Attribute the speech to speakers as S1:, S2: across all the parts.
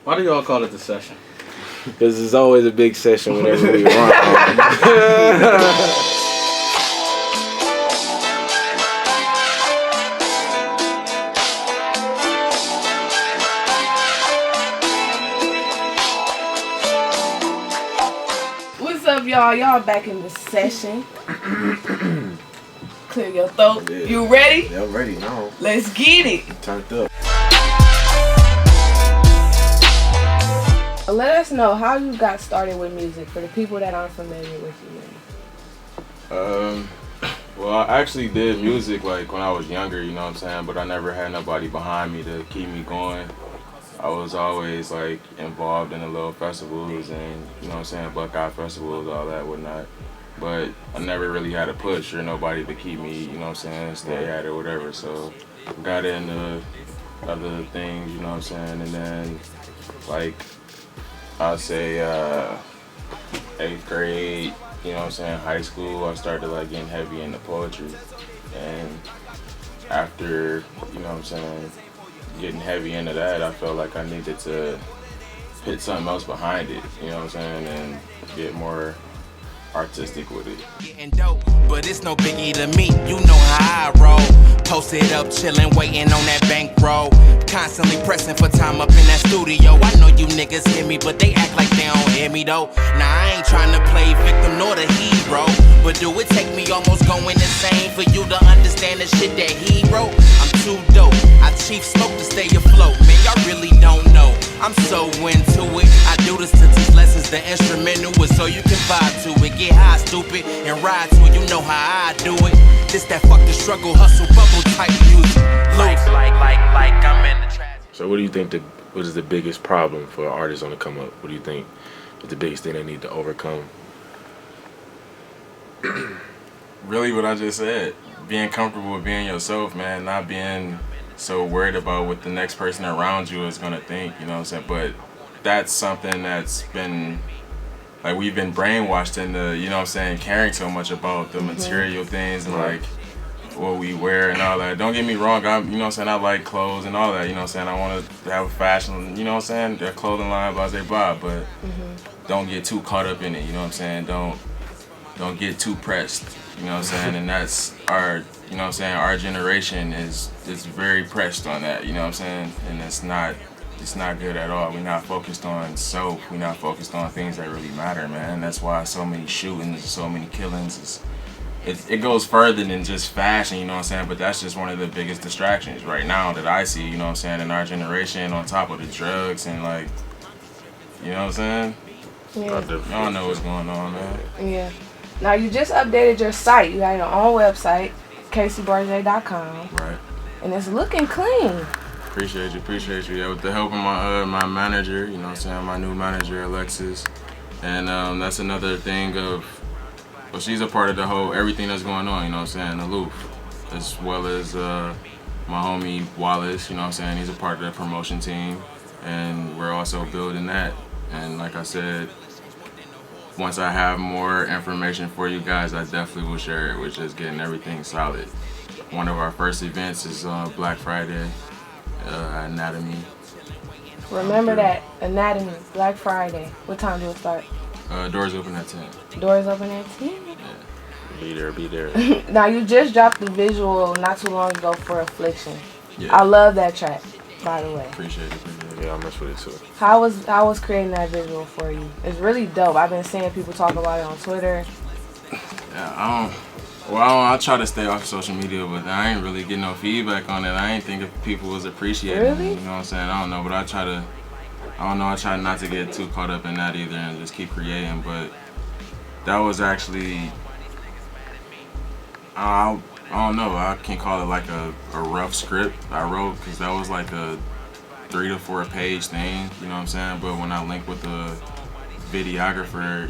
S1: Why do y'all call it the session?
S2: Because it's always a big session whenever we run.
S3: What's up, y'all? Y'all back in the session. Clear your throat.
S2: Yeah.
S3: You ready?
S2: Yeah, I'm ready now.
S3: Let's get it.
S2: Turned up.
S3: Let us know how you got started with music for the people that aren't familiar with you.
S4: Well, I actually did music like when I was younger, you know what I'm saying, but I never had nobody behind me to keep me going. I was always like involved in the little festivals and, you know what I'm saying, Buckeye festivals, all that, whatnot. But I never really had a push or nobody to keep me, you know what I'm saying, stay at it or whatever. So got into other things, you know what I'm saying, and then like I'd say 8th grade, you know what I'm saying, high school, I started like getting heavy into poetry. And after, you know what I'm saying, getting heavy into that, I felt like I needed to put something else behind it, you know what I'm saying, and get more artistic with it.
S5: Getting dope, but it's no biggie to me. You know how I roll. Posted up, chillin', waiting on that bankroll. Constantly pressing for time up in that studio. I know you niggas hear me, but they act like they don't hear me though. Now I ain't trying to play victim nor the hero, but do it take me almost going insane for you to understand the shit that he wrote? I'm too dope. I chief smoke to stay afloat. Man, y'all really don't know. I'm so into it. I do this to teach lessons. The instrumental is so you can vibe to it. Get high, stupid, and ride to it. You know how I do it. This that fuck the struggle, hustle, bubble type music. Like I'm in the trash.
S2: So what do you think what is the biggest problem for artists on the come up? What do you think is the biggest thing they need to overcome?
S4: Really what I just said, being comfortable with being yourself, man, not being so worried about what the next person around you is gonna think, you know what I'm saying? But that's something that's been, like, we've been brainwashed into, you know what I'm saying, caring so much about the material things and like what we wear and all that. Don't get me wrong, you know what I'm saying, I like clothes and all that, you know what I'm saying, I want to have a fashion, you know what I'm saying, their clothing line, blah, blah, blah, but don't get too caught up in it, you know what I'm saying, don't get too pressed, you know what I'm saying, and that's our, you know what I'm saying, our generation is very pressed on that, you know what I'm saying, and it's not good at all. We're not focused on soap, we're not focused on things that really matter, man. That's why so many shootings, so many killings, it goes further than just fashion, you know what I'm saying, but that's just one of the biggest distractions right now that I see, you know what I'm saying, in our generation, on top of the drugs and like, you know what I'm saying?
S3: Yeah.
S4: Y'all know what's going on, man.
S3: Yeah. Now you just updated your site. You got your own website, KCBarge.com.
S4: Right.
S3: And it's looking clean.
S4: Appreciate you. Yeah, with the help of my manager, you know what I'm saying, my new manager, Alexis. And that's another thing of, well, she's a part of the whole, everything that's going on, you know what I'm saying, aloof. As well as my homie Wallace, you know what I'm saying, he's a part of the promotion team. And we're also building that. And like I said, once I have more information for you guys, I definitely will share it, with just getting everything solid. One of our first events is Black Friday, Anatomy.
S3: Remember that, Anatomy, Black Friday. What time do it start?
S4: Doors open at 10.
S3: Doors open at 10?
S4: Yeah.
S2: Be there.
S3: Now you just dropped the visual not too long ago for Affliction.
S4: Yeah.
S3: I love that track, by the way.
S4: Appreciate it.
S2: Yeah, I mess with it too.
S3: How was creating that visual for you? It's really dope. I've been seeing people talk about it on Twitter.
S4: Yeah, I try to stay off social media, but I ain't really getting no feedback on it. I ain't think if people was appreciating
S3: Really?
S4: it, you know what I'm saying? I don't know, but I try not to get too caught up in that either and just keep creating, but that was actually, I don't know, I can't call it like a rough script I wrote, because that was like a 3 to 4 page thing, you know what I'm saying? But when I linked with the videographer,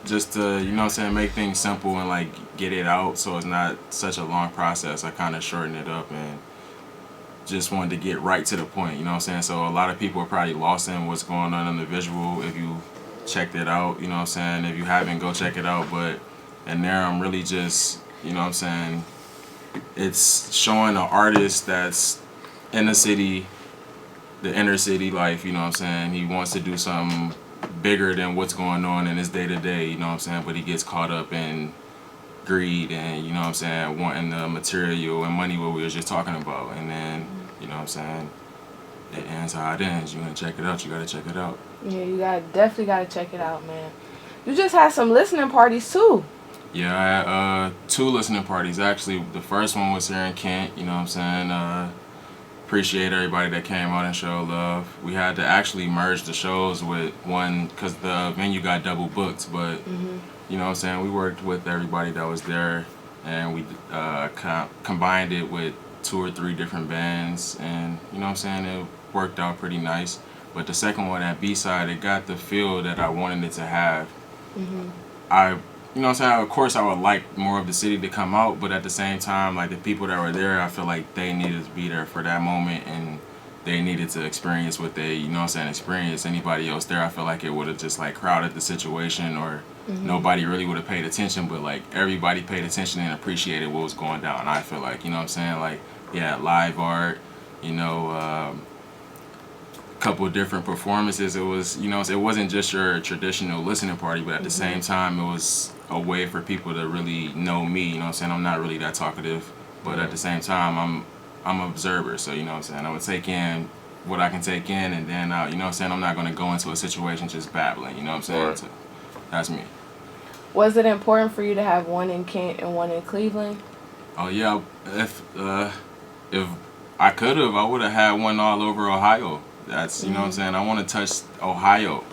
S4: just to, you know what I'm saying, make things simple and like get it out so it's not such a long process, I kind of shortened it up and just wanted to get right to the point, you know what I'm saying? So a lot of people are probably lost in what's going on in the visual if you checked it out, you know what I'm saying? If you haven't, go check it out. But in there, I'm really just, you know what I'm saying, it's showing an artist that's in the city the inner city life, you know what I'm saying? He wants to do something bigger than what's going on in his day to day, you know what I'm saying? But he gets caught up in greed and, you know what I'm saying, wanting the material and money, what we were just talking about. And then, you know what I'm saying, it ends how it ends. You want to check it out, you got to check it out.
S3: Yeah, you definitely gotta check it out, man. You just had some listening parties too.
S4: Yeah, I had 2 listening parties. Actually, the first one was here in Kent, you know what I'm saying? Appreciate everybody that came out and showed love. We had to actually merge the shows with one because the venue got double booked, but you know what I'm saying, we worked with everybody that was there and we combined it with 2 or 3 different bands, and you know what I'm saying, it worked out pretty nice. But the second one at B-side, it got the feel that I wanted it to have. You know what I'm saying? Of course, I would like more of the city to come out, but at the same time, like the people that were there, I feel like they needed to be there for that moment, and they needed to experience what they, you know what I'm saying, experience. Anybody else there, I feel like it would have just like crowded the situation, or nobody really would have paid attention, but like everybody paid attention and appreciated what was going down. I feel like, you know what I'm saying? Like, yeah, live art, you know, couple of different performances. It was, you know, it wasn't just your traditional listening party, but at the same time, it was a way for people to really know me. You know what I'm saying? I'm not really that talkative, but at the same time, I'm an observer. So you know what I'm saying? I'm gonna take in what I can take in, and then you know what I'm saying, I'm not gonna go into a situation just babbling. You know what I'm saying?
S2: Right.
S4: So, that's me.
S3: Was it important for you to have one in Kent and one in Cleveland?
S4: Oh yeah, if I could have, I would have had one all over Ohio. That's, you know what I'm saying, I want to touch Ohio.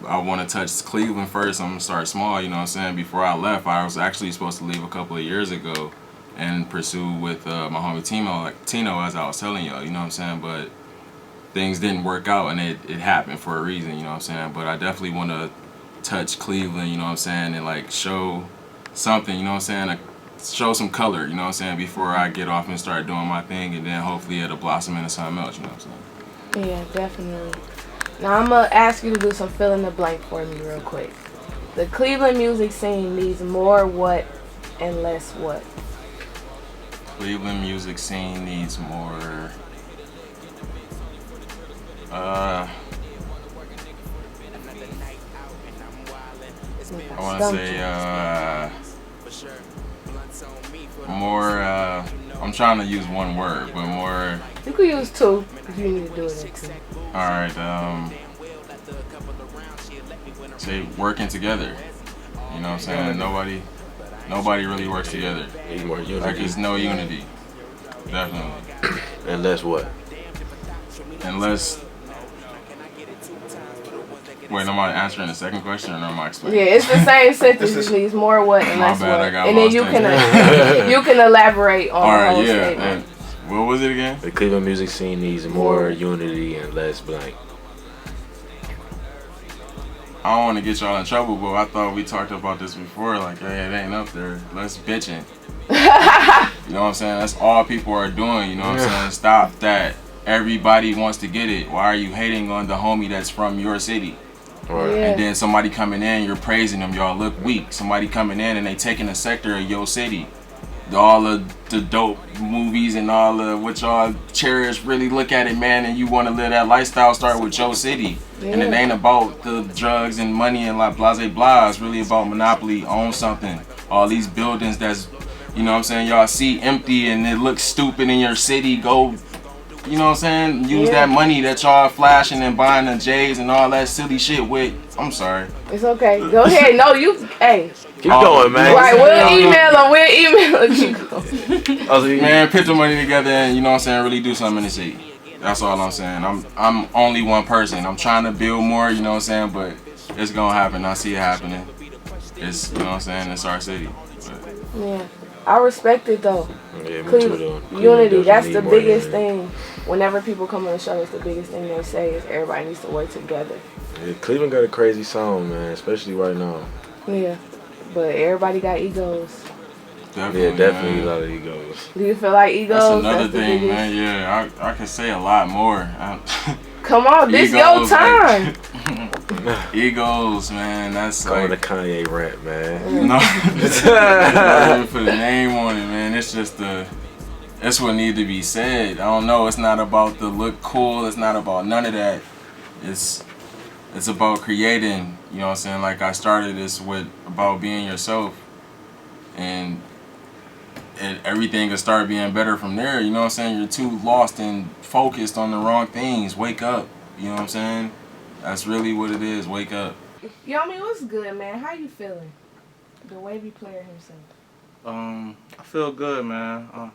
S4: I want to touch Cleveland first. I'm going to start small, you know what I'm saying. Before I left, I was actually supposed to leave a couple of years ago and pursue with my homie Tino, as I was telling y'all, you know what I'm saying. But things didn't work out, and it happened for a reason, you know what I'm saying. But I definitely want to touch Cleveland, you know what I'm saying, and like show something, you know what I'm saying, show some color, you know what I'm saying, before I get off and start doing my thing, and then hopefully it'll blossom into something else, you know what I'm saying.
S3: Yeah, definitely. Now I'm gonna ask you to do some fill in the blank for me real quick. The Cleveland music scene needs more what and less what?
S4: Cleveland music scene needs more. I want to say more. I'm trying to use one word, but more.
S3: You could use 2 if you need to do it in 2.
S4: All right. Say working together. You know what I'm saying? Nobody really works together.
S2: Need more unity.
S4: Like there's no unity. Definitely.
S2: And less what?
S4: Unless. Wait, am I answering the second question or am I explaining?
S3: Yeah, it's the same sentence. It needs more what and
S4: My
S3: less
S4: bad, I
S3: what.
S4: got
S3: And then
S4: lost
S3: you
S4: in
S3: can you can elaborate on
S4: All
S3: the
S4: right,
S3: whole
S4: yeah.
S3: statement.
S4: What was it again?
S2: The Cleveland music scene needs more unity and less blank.
S4: I don't want to get y'all in trouble, but I thought we talked about this before. Like, hey, it ain't up there. Let's bitching. You know what I'm saying? That's all people are doing. You know what I'm saying? Stop that. Everybody wants to get it. Why are you hating on the homie that's from your city?
S2: Right.
S3: Yeah.
S4: And then somebody coming in, you're praising them. Y'all look weak. Somebody coming in and they taking a sector of your city. All of the dope movies and all of what y'all cherish, really look at it, man, and you want to live that lifestyle, start with your city. And it ain't about the drugs and money and like blase blah. It's really about monopoly, own something. All these buildings that's, you know what I'm saying, y'all see empty and it looks stupid in your city, go, you know what I'm saying, use that money that y'all flashing and buying the J's and all that silly shit with. I'm sorry.
S3: It's okay. Go ahead. No, you. Hey.
S2: Keep going, man.
S3: Right, we'll email them.
S4: Man, put the money together and, you know what I'm saying, really do something in the city. That's all I'm saying. I'm only one person. I'm trying to build more, you know what I'm saying, but it's gonna happen. I see it happening. It's, you know what I'm saying, it's our city. But.
S3: Yeah, I respect it though.
S2: Yeah, me too, though.
S3: Unity, that's the
S2: Need more
S3: biggest
S2: unity.
S3: thing. Whenever people come on the show, it's the biggest thing they say is everybody needs to work together.
S2: Yeah, Cleveland got a crazy song, man, especially right now.
S3: Yeah, but everybody got egos.
S2: Definitely, definitely a lot of egos.
S3: Do you feel like egos?
S4: That's another
S3: the
S4: thing,
S3: biggest?
S4: man. Yeah, I can say a lot more.
S3: Come on, this your time.
S4: Like, egos, man. That's
S2: Going
S4: like
S2: to Kanye rant, man.
S4: no. I didn't put a name on it, man. It's just That's what need to be said. I don't know. It's not about the look cool. It's not about none of that. It's about creating. You know what I'm saying? Like I started this with about being yourself, and everything will start being better from there. You know what I'm saying? You're too lost and focused on the wrong things. Wake up. You know what I'm saying? That's really what it is. Wake up.
S3: Yomi, what's good, man? How you feeling? The wavy player himself.
S1: I feel good, man.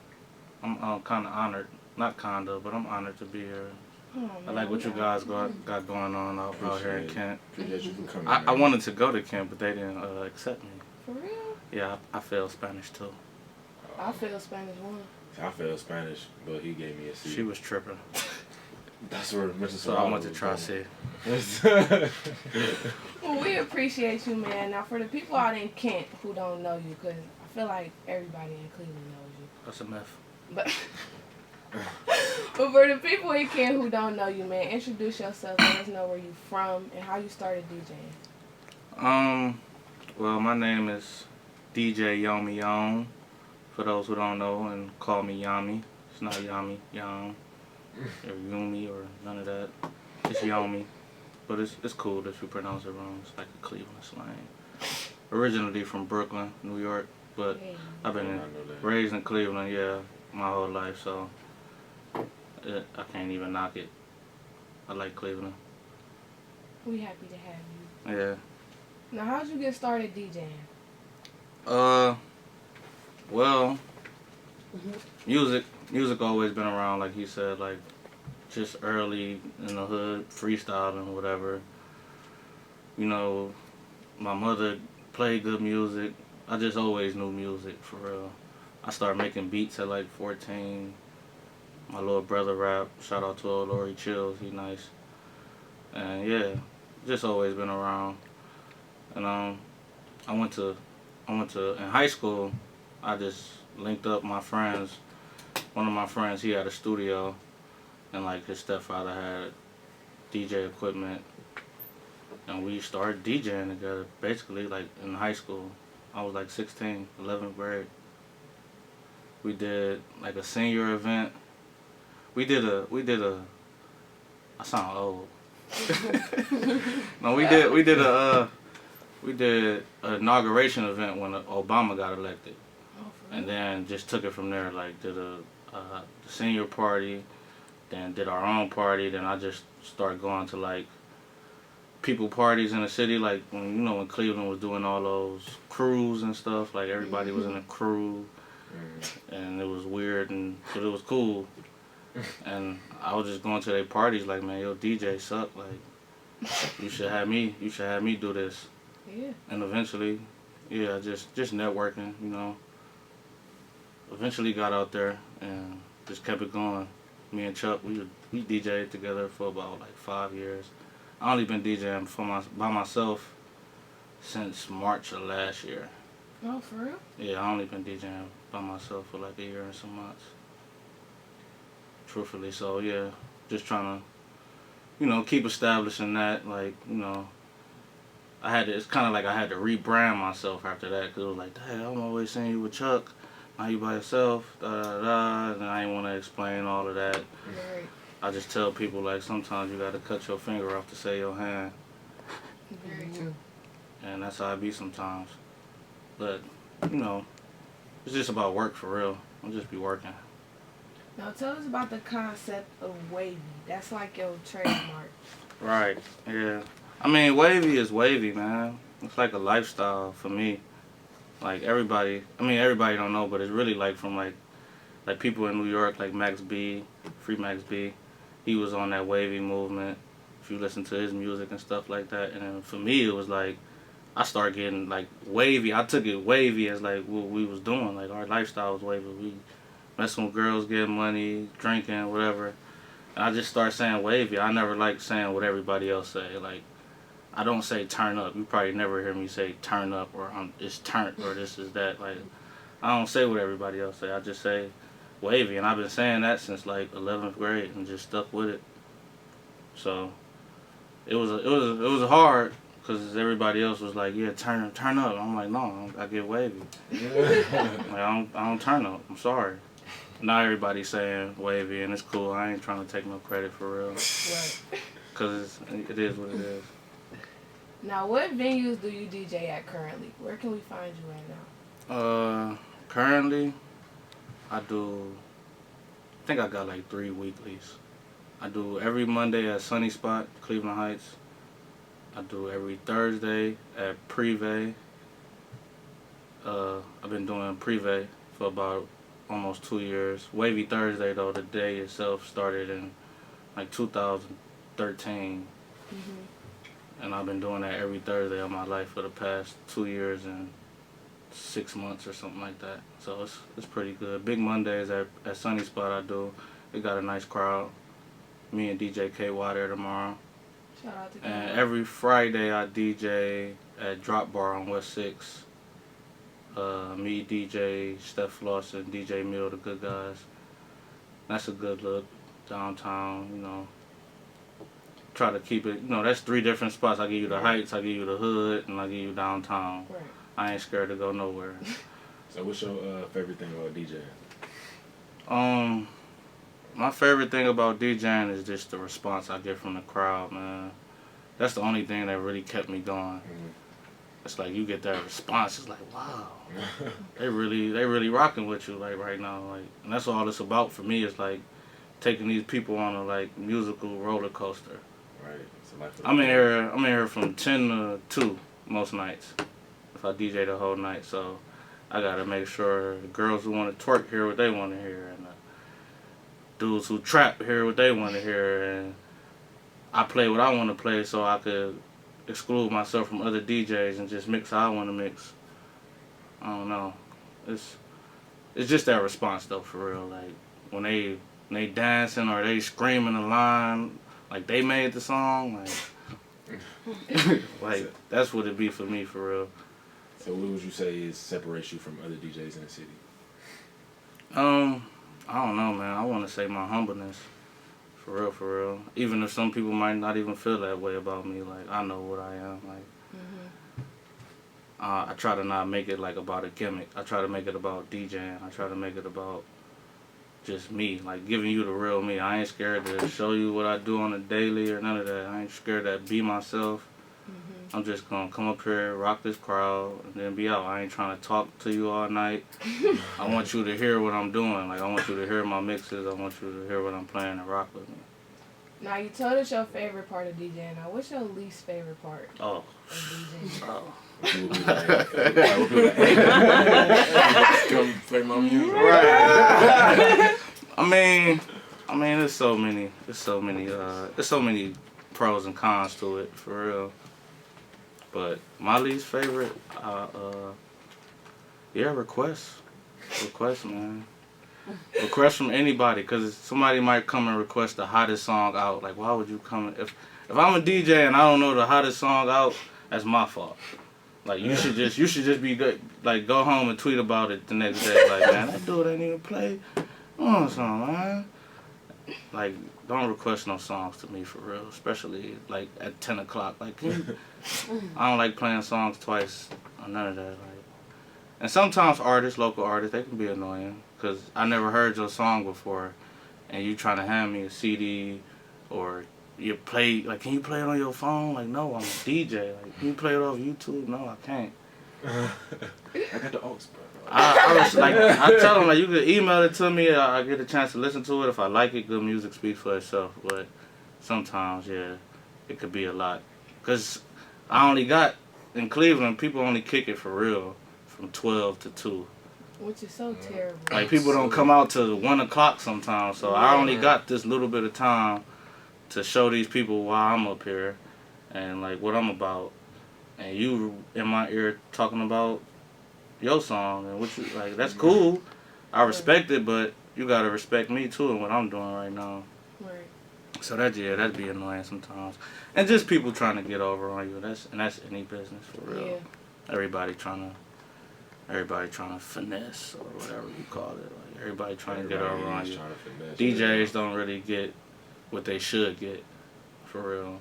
S1: I'm kind of honored. Not kinda, but I'm honored to be here.
S3: Oh, man,
S1: I like what you guys got going on out here in Kent.
S2: Appreciate you for coming.
S1: I wanted to go to Kent, but they didn't accept me.
S3: For real?
S1: Yeah, I failed Spanish too.
S3: I feel Spanish one.
S2: I failed Spanish, but he gave me a C.
S1: She was tripping,
S2: That's where Mr.
S1: so I went to try C.
S3: Well, we appreciate you, man. Now, for the people out in Kent who don't know you, because I feel like everybody in Cleveland knows you.
S1: That's a myth.
S3: But, but for the people in Kent who don't know you, man, introduce yourself. Let us know where you from and how you started DJing.
S1: Well, my name is DJ Yomi Young. For those who don't know, and call me Yomi. It's not Yami, Young, or Yumi, or none of that. It's Yomi. But it's cool if you pronounce it wrong. It's like a Cleveland slang. Originally from Brooklyn, New York, but I've been raised in Cleveland, yeah, my whole life, so I can't even knock it. I like Cleveland.
S3: We happy to have you.
S1: Yeah.
S3: Now, how'd you get started DJing?
S1: Well, music always been around, like you said, like just early in the hood, freestyling, whatever. You know, my mother played good music. I just always knew music, for real. I started making beats at like 14. My little brother rap. Shout out to old Lori Chills, he nice. And yeah, just always been around. And I went to in high school. I just linked up my friends. One of my friends, he had a studio, and like his stepfather had DJ equipment, and we started DJing together. Basically, like in high school, I was like 16, 11th grade. We did like a senior event. We did a. I sound old. No, we did an inauguration event when Obama got elected. And then just took it from there, like did a senior party, then did our own party, then I just started going to like people parties in the city, like when Cleveland was doing all those crews and stuff, like everybody was in a crew, and it was weird, but it was cool. And I was just going to their parties like, man, yo, DJ suck, like you should have me do this.
S3: Yeah.
S1: And eventually, yeah, just networking, Eventually got out there and just kept it going. Me and Chuck, we DJed together for about like 5 years. I only been DJing by myself since March of last year.
S3: Oh, for real?
S1: Yeah, I only been DJing by myself for like a year and some months. Truthfully, so yeah, just trying to, keep establishing that, like, it's kind of like I had to rebrand myself after that, because it was like, dang, I'm always seeing you with Chuck. Now you by yourself, and I ain't want to explain all of that.
S3: Right.
S1: I just tell people, like, sometimes you got to cut your finger off to save your hand.
S3: Very true.
S1: And that's how it be sometimes. But, it's just about work for real. I'll just be working.
S3: Now tell us about the concept of wavy. That's like your trademark.
S1: Right, yeah. I mean, wavy is wavy, man. It's like a lifestyle for me. Like everybody don't know, but it's really like from like people in New York, like Max B, Free Max B. He was on that wavy movement. If you listen to his music and stuff like that, and then for me it was like I started getting like wavy. I took it wavy as like what we was doing. Like our lifestyle was wavy. We messing with girls, getting money, drinking, whatever. And I just started saying wavy. I never liked saying what everybody else say. Like I don't say turn up. You probably never hear me say turn up or it's turnt or this is that. Like I don't say what everybody else say. I just say wavy, and I've been saying that since like 11th grade and just stuck with it. So it was hard because everybody else was like, yeah, turn up. I'm like, no, I get wavy. Like, I don't turn up. I'm sorry. Not everybody's saying Wavy, and it's cool. I ain't trying to take no credit for real.
S3: Right.
S1: Because it is what it is.
S3: Now, what venues do you DJ at currently? Where can we find you right now?
S1: Currently, I think I got like 3 weeklies. I do every Monday at Sunny Spot, Cleveland Heights. I do every Thursday at Privé. I've been doing Privé for about almost 2 years. Wavy Thursday, though, the day itself started in like 2013. And I've been doing that every Thursday of my life for the past 2 years and 6 months or something like that. So it's pretty good. Big Mondays at Sunny Spot I do. It got a nice crowd. Me and DJ KY there tomorrow.
S3: Shout out to
S1: And
S3: KY.
S1: every Friday I DJ at Drop Bar on West 6. Me, DJ Steph Lawson, DJ Mill, the good guys. That's a good look downtown, you know. Try to keep it, you know, that's 3 different spots. I give you the Heights, I give you the Hood, and I give you downtown.
S3: Right.
S1: I ain't scared to go nowhere.
S2: So what's your favorite thing about DJing?
S1: My favorite thing about DJing is just the response I get from the crowd, man. That's the only thing that really kept me going. It's like you get that response. It's like, wow, they really rocking with you like right now. Like, and that's all it's about for me. Is like taking these people on a like musical roller coaster.
S2: Right.
S1: I'm in here from 10 to 2 most nights. If I DJ the whole night, so I gotta make sure the girls who want to twerk hear what they want to hear, and the dudes who trap hear what they want to hear, and I play what I want to play, so I could exclude myself from other DJs and just mix how I want to mix. I don't know. It's just that response though, for real. Like when they dancing or they screaming a line like they made the song, like like that's what it be for me, for real.
S2: So what would you say separates you from other DJs in the city?
S1: I don't know, man. I want to say my humbleness. For real, for real. Even if some people might not even feel that way about me, like, I know what I am. Like, I try to not make it, like, about a gimmick. I try to make it about DJing. I try to make it about just me, like, giving you the real me. I ain't scared to show you what I do on a daily or none of that. I ain't scared to be myself. I'm just going to come up here, rock this crowd, and then be out. I ain't trying to talk to you all night. I want you to hear what I'm doing. Like, I want you to hear my mixes. I want you to hear what I'm playing and rock with me.
S3: Now, you told us your favorite part of DJing. Now, what's your least favorite part
S1: Oh.
S3: of DJing?
S1: Oh.
S4: Come play my music.
S1: Right. I mean, there's so many pros and cons to it, for real. But my least favorite, requests, man. Requests from anybody, because somebody might come and request the hottest song out. Like, why would you come? If I'm a DJ and I don't know the hottest song out, that's my fault. Like, you should just be good. Like, go home and tweet about it the next day. Like, man, that dude ain't even play on song, man. Like, don't request no songs to me, for real. Especially like at 10 o'clock. Like, I don't like playing songs twice or none of that. Like, and sometimes local artists, they can be annoying, because I never heard your song before, and you trying to hand me a CD, or you play, like, can you play it on your phone? Like, no, I'm a DJ. Like, can you play it off YouTube? No, I can't.
S2: I got the aux, bro.
S1: I tell them, like, you can email it to me. I get a chance to listen to it. If I like it, good music speaks for itself. But sometimes, yeah, it could be a lot. Because I only got, in Cleveland, people only kick it for real from 12 to 2.
S3: Which is so terrible.
S1: Like, people don't come out till 1 o'clock sometimes. So I only got this little bit of time to show these people why I'm up here and, like, what I'm about. And you in my ear talking about your song and what you, like, that's cool. I respect it, but you gotta respect me too and what I'm doing right now.
S3: Right.
S1: So that'd be annoying sometimes. And just people trying to get over on you. That's any business, for real.
S3: Yeah.
S1: Everybody trying to finesse or whatever you call it. Like, everybody trying to get over on you. DJs don't really get what they should get, for real.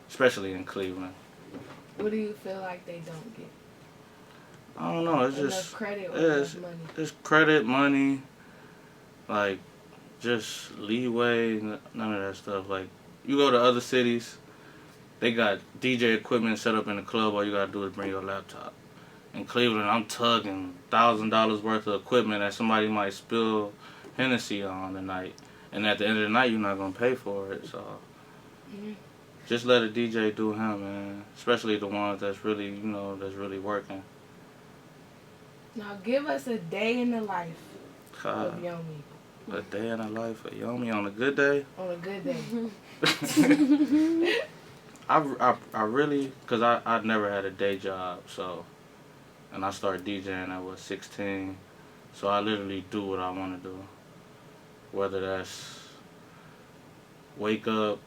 S1: Especially in Cleveland.
S3: What do you feel like they don't get?
S1: I don't know. It's
S3: Enough
S1: just
S3: credit or
S1: it's
S3: enough money?
S1: it's credit, money, Like, just leeway, none of that stuff. Like, you go to other cities, they got DJ equipment set up in the club. All you gotta do is bring your laptop. In Cleveland, I'm tugging $1,000 worth of equipment that somebody might spill Hennessy on the night, and at the end of the night, you're not gonna pay for it. So, just let a DJ do him, man. Especially the ones that's really, that's really working.
S3: Now give us a day in the life of Yomi.
S1: A day in the life of Yomi on a good day.
S3: On a good day.
S1: I really, cause I never had a day job, so, and I started DJing at 16, so I literally do what I want to do. Whether that's wake up,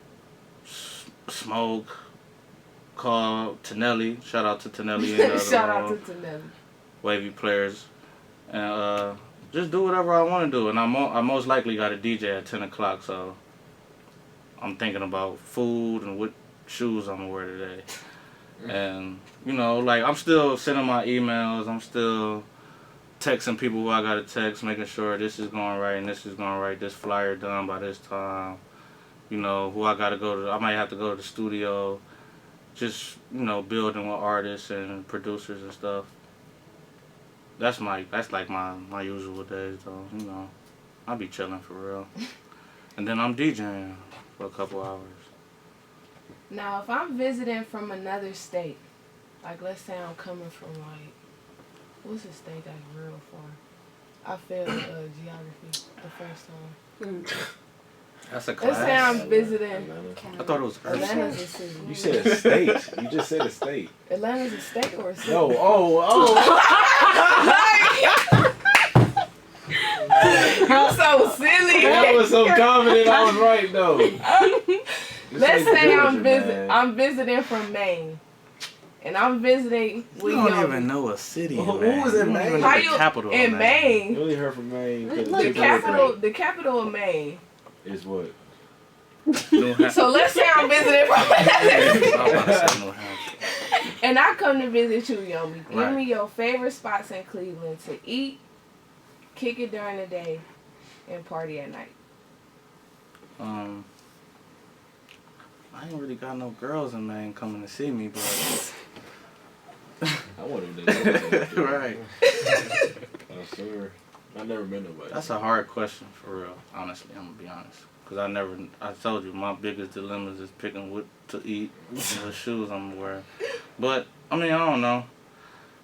S1: smoke, call Tonelli. Shout out to Tonelli.
S3: Shout out to Tonelli.
S1: Wavy players, and just do whatever I want to do. And I most likely got a DJ at 10 o'clock, so I'm thinking about food and what shoes I'm gonna wear today. And like I'm still sending my emails. I'm still texting people who I gotta text, making sure this is going right and this is going right. This flyer done by this time. Who I gotta go to. I might have to go to the studio. Just building with artists and producers and stuff. That's like my usual days though. I'll be chilling for real. And then I'm DJing for a couple hours.
S3: Now, if I'm visiting from another state, like let's say I'm coming from like, what's a state that's real far? I failed geography the first time.
S1: That's a class.
S3: Let's say I'm visiting.
S1: I thought it was
S3: Atlanta's a city.
S2: You said a state. You just said a state.
S3: Atlanta's a state or a city?
S2: No. Oh.
S3: You're so silly.
S2: I was so confident I was right though.
S3: Let's say I'm visiting from Maine, and I'm visiting with
S1: You don't even know a city.
S2: Who
S1: Maine.
S2: was in
S1: You don't
S2: Maine?
S1: even know
S3: How
S1: the
S3: you
S1: capital
S3: in
S1: of
S3: Maine?
S2: You only heard from Maine.
S3: The capital of Maine
S2: is what?
S1: New Hampshire.
S3: So let's say I'm visiting from
S1: I was about to say New Hampshire.
S3: and I come to visit you, Yomi. Give
S1: Right.
S3: me your favorite spots in Cleveland to eat, kick it during the day, and party at night.
S1: I ain't really got no girls in Maine coming to see me, but
S2: I want to
S1: right.
S2: I'm sure. I never met nobody.
S1: That's a hard question for real. Honestly, I'm gonna be honest. Cause I told you my biggest dilemmas is picking what to eat and the shoes I'm gonna wear. But I mean, I don't know.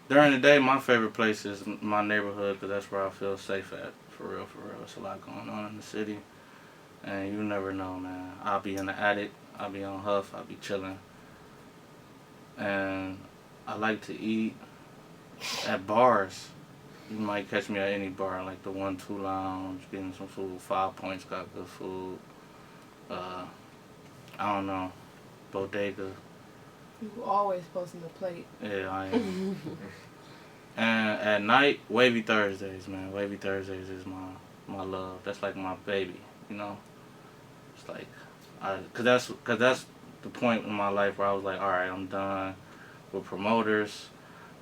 S1: During the day, my favorite place is my neighborhood, cause that's where I feel safe at. For real, for real. There's a lot going on in the city, and you never know, man. I'll be in the attic. I'll be on Huff. I'll be chilling, and I like to eat at bars. You might catch me at any bar, like the 1-2 Lounge, getting some food. 5 Points got good food. I don't know, Bodega.
S3: You always posting the plate.
S1: Yeah, I am. And at night, Wavy Thursdays, man. Wavy Thursdays is my love. That's like my baby, It's like, cause that's the point in my life where I was like, all right, I'm done with promoters.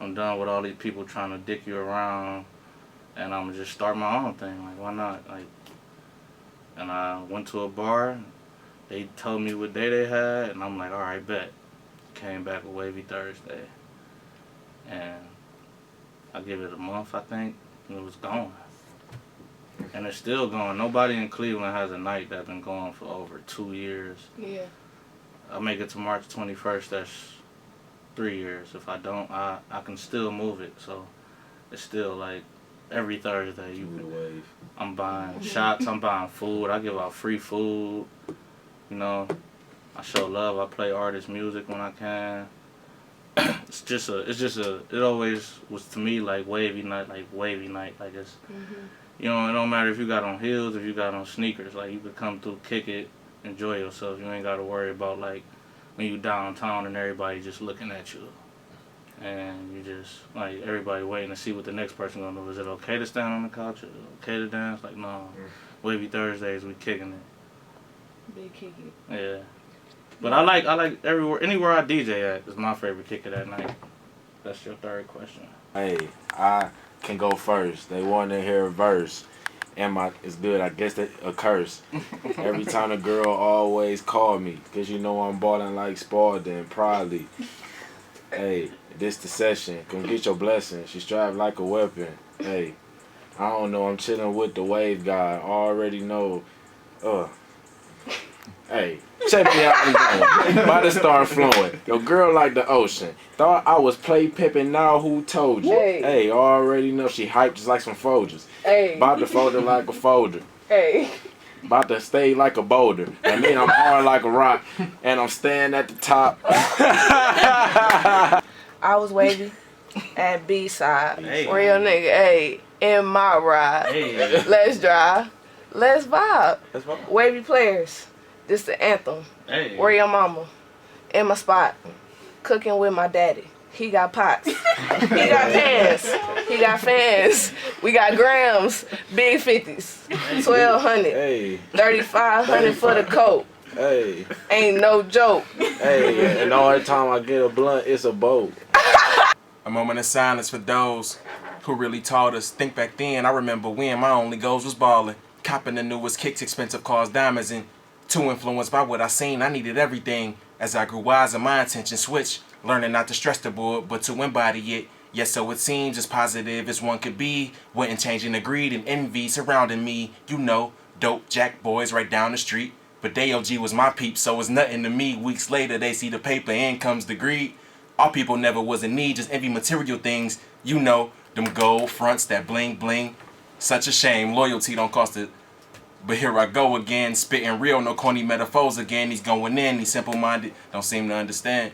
S1: I'm done with all these people trying to dick you around, and I'm gonna just start my own thing. Like, why not? Like, and I went to a bar. They told me what day they had, and I'm like, all right, bet. Came back with Wavy Thursday, and I give it a month, I think, and it was gone. And it's still going. Nobody in Cleveland has a night that's been going for over 2 years.
S3: Yeah.
S1: I make it to March 21st. That's 3 years. If I don't, I can still move it. So it's still like every Thursday I'm buying shots, I'm buying food, I give out free food, I show love, I play artist music when I can. It always was to me like wavy night, like it's, it don't matter if you got on heels, if you got on sneakers, like you could come through, kick it, enjoy yourself. You ain't got to worry about like when you downtown and everybody just looking at you. And you just, like, everybody waiting to see what the next person gonna do. Is it okay to stand on the couch? Is it okay to dance? Like, no. Wavy Thursdays, we kicking it.
S3: Big kick it.
S1: Yeah. But I like anywhere I DJ at is my favorite kick it at night. That's your third question.
S2: Hey, I can go first. They want to hear a verse. and it's good. I guess that a curse. Every time the girl always call me, cause you know I'm balling like Spalding, probably. Hey, this the session. Come get your blessing. She strapped like a weapon. Hey, I don't know. I'm chilling with the wave guy. Already know. Hey, check me out. About to start flowing. Your girl like the ocean. Thought I was play pippin'. Now who told you? Hey, already know she hyped just like some Folgers.
S3: Hey.
S2: About to fold it like a folder.
S3: Hey.
S2: About to stay like a boulder. And then I'm hard like a rock. And I'm staying at the top.
S3: I was wavy at B-side.
S1: Hey.
S3: Real nigga, hey, in my ride.
S1: Hey.
S3: Let's drive. Let's vibe.
S2: That's my
S3: Wavy players. This the anthem.
S1: Hey.
S3: Where your mama? In my spot. Cooking with my daddy. He got pots. He got pans. He got fans. We got grams. Big 50s. 1200.
S2: Hey,
S3: 3500 for the coat.
S2: hey,
S3: Ain't no joke.
S2: hey. And all the time I get a blunt, it's a boat.
S4: A moment of silence for those who really taught us. Think back then, I remember when my only goals was balling. Copping the newest kicks, expensive cars, diamonds, and too influenced by what I seen, I needed everything. As I grew wiser, my intention switched. Learning not to stress the board, but to embody it. Yes, so it seems as positive as one could be. Wasn't changing the greed and envy surrounding me. You know, dope jack boys right down the street. But they OG was my peep, so it's nothing to me. Weeks later, they see the paper, in comes the greed. Our people never was in need, just envy material things. You know, them gold fronts, that bling bling. Such a shame, loyalty don't cost it. But here I go again, spitting real, no corny metaphors again. He's going in, he's simple-minded, don't seem to understand.